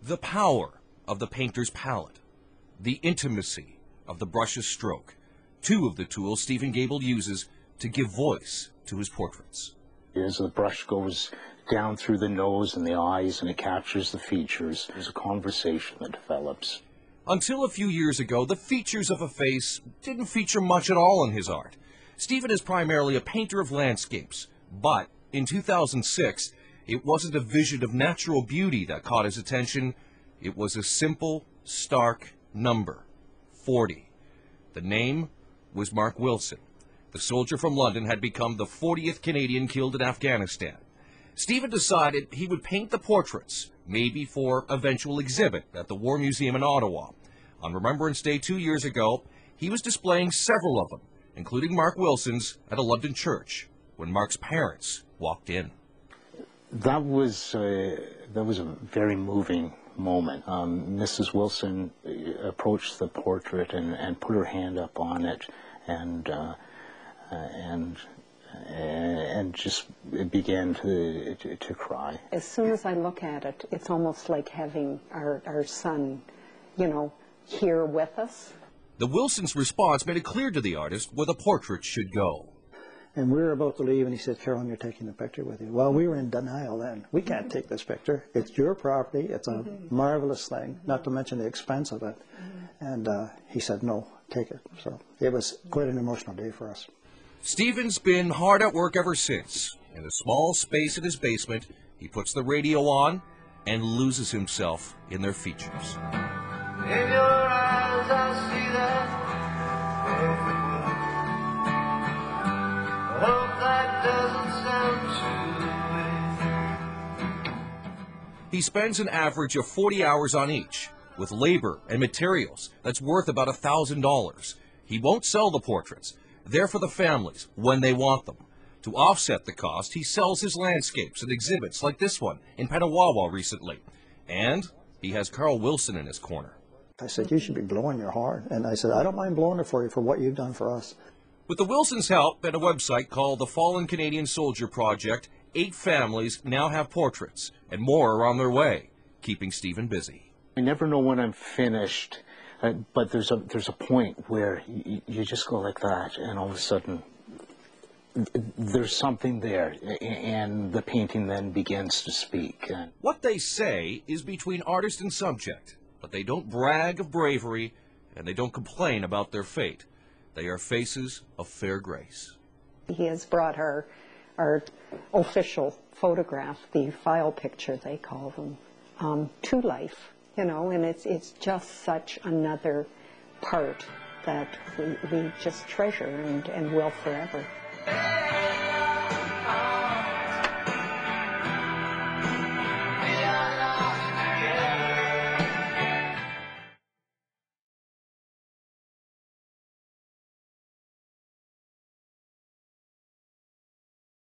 The power of the painter's palette, the intimacy of the brush's stroke, two of the tools Stephen Gaebel uses to give voice to his portraits. As the brush goes down through the nose and the eyes and it captures the features, there's a conversation that develops. Until a few years ago, the features of a face didn't feature much at all in his art. Stephen is primarily a painter of landscapes, but in 2006, it wasn't a vision of natural beauty that caught his attention. It was a simple, stark number, 40. The name was Mark Wilson. The soldier from London had become the 40th Canadian killed in Afghanistan. Stephen decided he would paint the portraits, maybe for eventual exhibit at the War Museum in Ottawa. On Remembrance Day 2 years ago, he was displaying several of them, including Mark Wilson's, at a London church, when Mark's parents walked in. That was a very moving moment. Mrs. Wilson approached the portrait and put her hand up on it and just began to cry. As soon as I look at it, it's almost like having our son, you know, here with us. The Wilsons' response made it clear to the artist where the portrait should go. And we were about to leave, and he said, "Carolyn, you're taking the picture with you." Well, we were in denial then. We can't take this picture. It's your property. It's a marvelous thing, not to mention the expense of it. And he said, "No, take it." So it was quite an emotional day for us. Stephen's been hard at work ever since. In a small space in his basement, he puts the radio on and loses himself in their features. In your eyes I see that perfect look. I hope that doesn't sound too witty. He spends an average of 40 hours on each, with labor and materials that's worth about $1,000. He won't sell the portraits. They're for the families when they want them. To offset the cost, he sells his landscapes and exhibits like this one in Petawawa recently. And he has Carl Wilson in his corner. I said, "You should be blowing your horn." And I said, "I don't mind blowing it for you for what you've done for us." With the Wilsons' help and a website called the Fallen Canadian Soldier Project, 8 families now have portraits, and more are on their way, keeping Stephen busy. I never know when I'm finished, but there's a point where you just go like that, and all of a sudden there's something there, and the painting then begins to speak. What they say is between artist and subject, but they don't brag of bravery, and they don't complain about their fate. They are faces of fair grace. He has brought our official photograph, the file picture they call them, to life, you know, and it's just such another part that we just treasure and will forever.